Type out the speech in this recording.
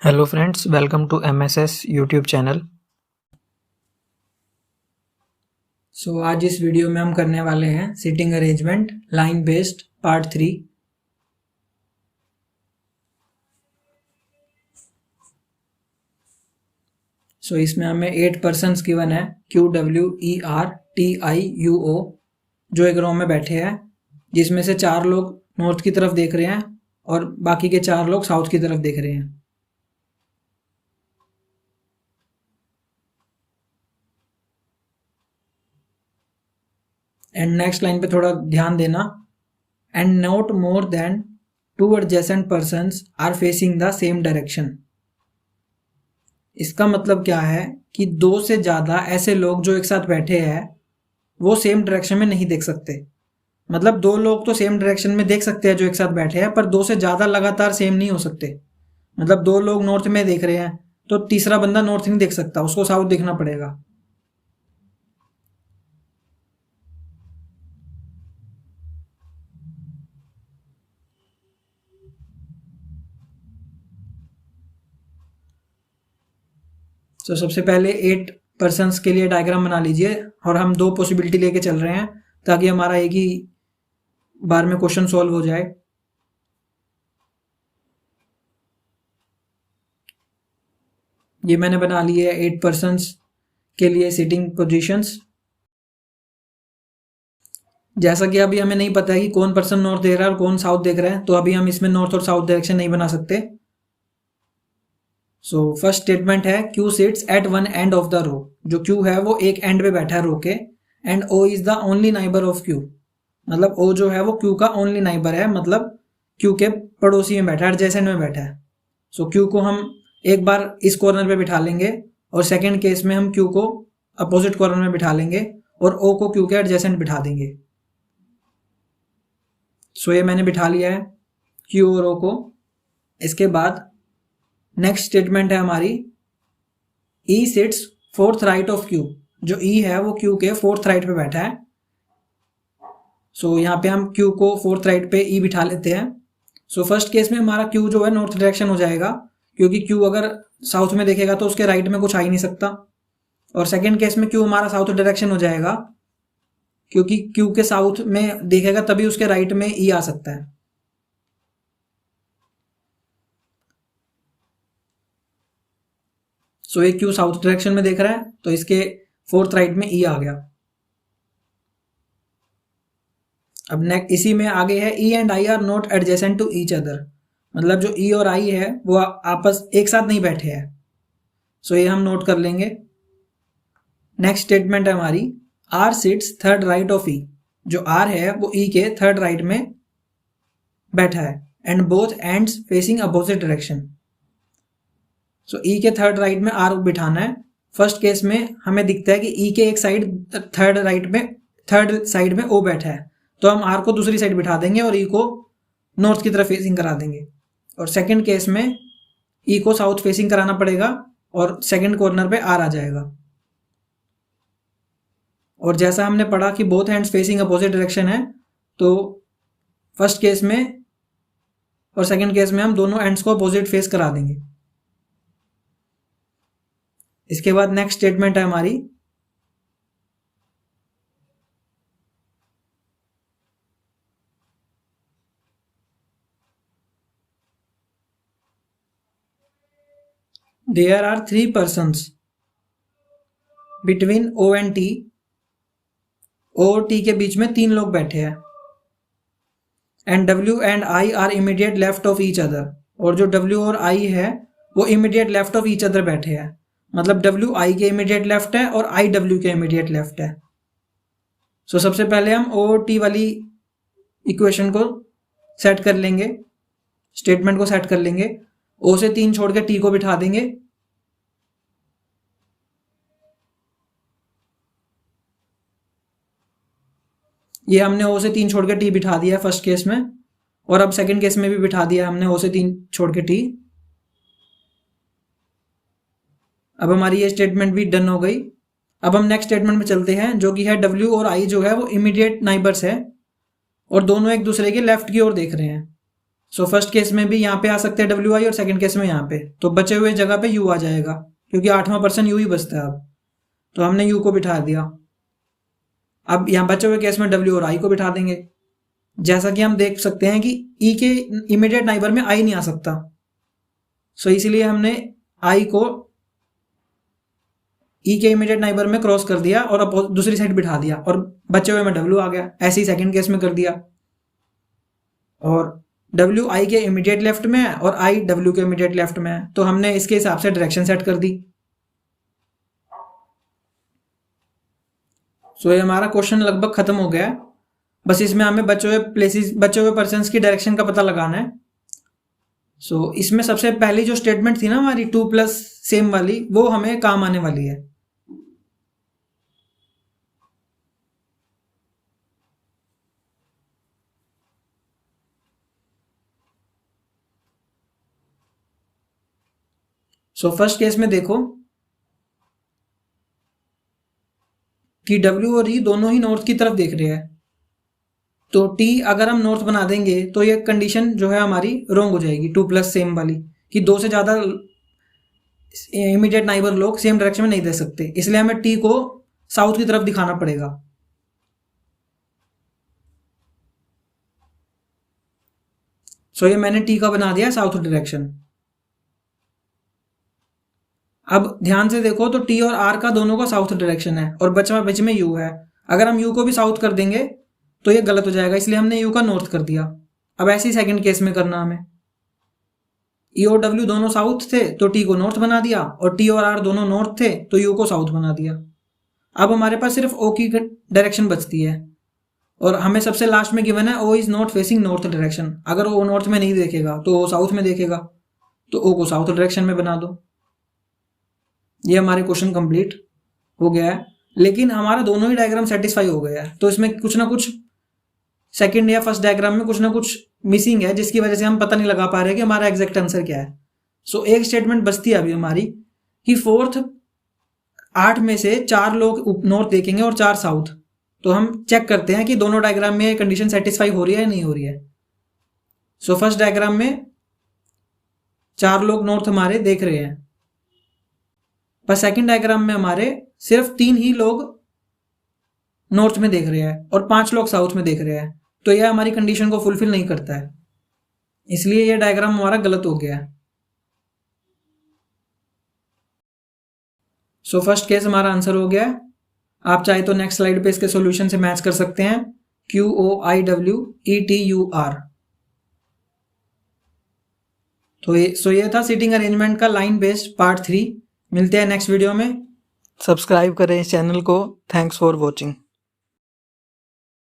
Hello friends, welcome to MSS YouTube channel. आज इस video में हम करने वाले हैं seating arrangement line based part 3। इसमें हमें 8 पर्सन्स गिवन है QWERTIUO जो एक रो में बैठे हैं, जिसमें से 4 लोग नॉर्थ की तरफ देख रहे हैं और बाकी के 4 लोग साउथ की तरफ देख रहे हैं। एंड नेक्स्ट लाइन पे थोड़ा ध्यान देना। And not more than 2 adjacent persons are facing the same direction. इसका मतलब क्या है कि 2 से ज़्यादा ऐसे लोग जो एक साथ बैठे हैं वो सेम डायरेक्शन में नहीं देख सकते। मतलब 2 लोग तो सेम डायरेक्शन में देख सकते हैं जो एक साथ बैठे हैं, पर 2 से ज़्यादा लगातार सेम नहीं हो सकते। मतलब 2 लोग नॉर्थ में देख रहे हैं तो तीसरा बंदा नॉर्थ नहीं देख सकता, उसको साउथ देखना पड़ेगा। सबसे पहले 8 पर्सन्स के लिए डायग्राम बना लीजिए और हम 2 पॉसिबिलिटी लेके चल रहे हैं ताकि हमारा एक ही बार में क्वेश्चन सॉल्व हो जाए। ये मैंने बना ली है 8 पर्सन्स के लिए सिटिंग पोजीशंस। जैसा कि अभी हमें नहीं पता है कि कौन पर्सन नॉर्थ देख रहा है और कौन साउथ देख रहा है, तो अभी हम इसमें नॉर्थ और साउथ डायरेक्शन नहीं बना सकते। फर्स्ट स्टेटमेंट है Q sits at one end of the row. जो Q है वो एक एंड पे बैठा है रो के। And O is the only neighbour of Q। मतलब O जो है वो Q का ओनली नाइबर है, मतलब Q के पड़ोसी में बैठा है, एडजेसेंट में बैठा है। Q को हम एक बार इस कॉर्नर पे बिठा लेंगे और सेकेंड केस में हम Q को अपोजिट कॉर्नर में बिठा लेंगे और O को Q के एडजेसेंट बिठा देंगे। ये मैंने बिठा लिया है Q और O को। इसके बाद नेक्स्ट स्टेटमेंट है हमारी E sits fourth right of Q। जो E है वो Q के फोर्थ राइट पे बैठा है। यहाँ पे हम Q को फोर्थ राइट पे E बिठा लेते हैं। फर्स्ट केस में हमारा Q जो है नॉर्थ डायरेक्शन हो जाएगा, क्योंकि Q अगर साउथ में देखेगा तो उसके राइट में कुछ आ ही नहीं सकता। और सेकेंड केस में Q हमारा साउथ डायरेक्शन हो जाएगा, क्योंकि Q के साउथ में देखेगा तभी उसके राइट में E आ सकता है। ये Q साउथ डायरेक्शन में देख रहा है तो इसके फोर्थ राइट में E आ गया। अब नेक्स्ट इसी में आगे है E and I are not adjacent to each other. मतलब जो E और I है वो आपस एक साथ नहीं बैठे हैं। ये हम नोट कर लेंगे। नेक्स्ट स्टेटमेंट है हमारी R seats third right of E। जो R है वो E के थर्ड राइट में बैठा है and both ends facing opposite direction. E के थर्ड राइट में R बिठाना है। फर्स्ट केस में हमें दिखता है कि E के एक साइड थर्ड साइड में O बैठा है, तो हम R को दूसरी साइड बिठा देंगे और E को नॉर्थ की तरफ फेसिंग करा देंगे। और सेकंड केस में E को साउथ फेसिंग कराना पड़ेगा और सेकंड कॉर्नर पे R आ जाएगा। और जैसा हमने पढ़ा कि both hands facing opposite direction है, तो फर्स्ट केस में और सेकंड केस में हम दोनों एंड्स को अपोजिट फेस करा देंगे। इसके बाद नेक्स्ट स्टेटमेंट है हमारी there are 3 persons between O and T। O और T के बीच में 3 लोग बैठे हैं। And W and I are immediate left of each other. और जो W और I है वो immediate left of each other बैठे हैं। मतलब W I के इमीडिएट लेफ्ट है और I W के इमीडिएट लेफ्ट है। सबसे पहले हम O और T वाली इक्वेशन को सेट कर लेंगे, स्टेटमेंट को सेट कर लेंगे। O से 3 छोड़ के T को बिठा देंगे। ये हमने O से 3 छोड़ के T बिठा दिया है फर्स्ट केस में, और अब सेकंड केस में भी बिठा दिया हमने O से 3 छोड़ के T। अब हमारी ये स्टेटमेंट भी डन हो गई। अब हम नेक्स्ट स्टेटमेंट में चलते हैं, जो कि है W और I जो है वो इमीडिएट नाइबर्स है और दोनों एक दूसरे के लेफ्ट की ओर देख रहे हैं। सो फर्स्ट केस में भी यहाँ पे आ सकते हैं WI और सेकंड केस में यहाँ पे, तो बचे हुए जगह पे U आ जाएगा क्योंकि 8वां पर्सन U ही बचता है अब, तो हमने U को बिठा दिया। अब यहाँ बचे हुए केस में W और I को बिठा देंगे। जैसा कि हम देख सकते हैं कि E के इमीडिएट नाइबर में I नहीं आ सकता, सो इसलिए हमने I को E के इमीडिएट नाइबर में क्रॉस कर दिया और अब दूसरी साइड बिठा दिया और बचे हुए में W आ गया। ऐसे ही सेकंड केस में कर दिया, और W I के इमीडिएट लेफ्ट में है और I W के इमीडिएट लेफ्ट में है, तो हमने इसके हिसाब से डायरेक्शन सेट कर दी। सो ये हमारा क्वेश्चन लगभग खत्म हो गया है। बस इसमें हमें बचे हुए पर्सन्स की डायरेक्शन का पता लगाना है। सो इसमें सबसे पहली जो स्टेटमेंट थी ना हमारी 2+ सेम वाली, वो हमें काम आने वाली है। सो फर्स्ट केस में देखो कि W और E दोनों ही नॉर्थ की तरफ देख रहे हैं, तो T अगर हम नॉर्थ बना देंगे तो ये कंडीशन जो है हमारी रॉन्ग हो जाएगी 2+ सेम वाली, कि 2 से ज़्यादा इमीडिएट नाइबर लोग सेम डायरेक्शन में नहीं दे सकते, इसलिए हमें T को साउथ की तरफ दिखाना पड़ेगा। सो ये मैंने T का बना दिया साउथ डायरेक्शन। अब ध्यान से देखो तो T और R का दोनों का साउथ डायरेक्शन है और बीच में U है। अगर हम U को भी साउथ कर देंगे तो ये गलत हो जाएगा, इसलिए हमने U का नॉर्थ कर दिया। अब ऐसे ही सेकंड केस में करना हमें, E और W दोनों साउथ थे तो T को नॉर्थ बना दिया, और T और R दोनों नॉर्थ थे तो U को साउथ बना दिया। अब हमारे पास सिर्फ O की डायरेक्शन बचती है, और हमें सबसे लास्ट में गिवन है O is not facing north direction. अगर O नॉर्थ में नहीं देखेगा तो O साउथ में देखेगा, तो O को साउथ डायरेक्शन में बना दो। ये हमारे क्वेश्चन कंप्लीट हो गया है, लेकिन हमारा दोनों ही डायग्राम सेटिस्फाई हो गया है, तो इसमें कुछ ना कुछ सेकंड या फर्स्ट डायग्राम में कुछ ना कुछ मिसिंग है, जिसकी वजह से हम पता नहीं लगा पा रहे कि हमारा एग्जैक्ट आंसर क्या है। सो एक स्टेटमेंट बचती है अभी हमारी कि 8 में से 4 लोग नॉर्थ देखेंगे और 4 साउथ, तो हम चेक करते हैं कि दोनों डायग्राम में कंडीशन सेटिस्फाई हो रही है या नहीं हो रही है। सो फर्स्ट डायग्राम में 4 लोग नॉर्थ हमारे देख रहे हैं, पर सेकंड डायग्राम में हमारे सिर्फ 3 ही लोग नॉर्थ में देख रहे हैं और 5 लोग साउथ में देख रहे हैं, तो यह हमारी कंडीशन को फुलफिल नहीं करता है, इसलिए यह डायग्राम हमारा गलत हो गया है। सो फर्स्ट केस हमारा आंसर हो गया है। आप चाहे तो नेक्स्ट स्लाइड पे इसके सॉल्यूशन से मैच कर सकते हैं, QOIWETUR। तो ये था सीटिंग अरेंजमेंट का लाइन बेस्ड पार्ट 3। मिलते हैं नेक्स्ट वीडियो में। सब्सक्राइब करें इस चैनल को। Thanks for watching.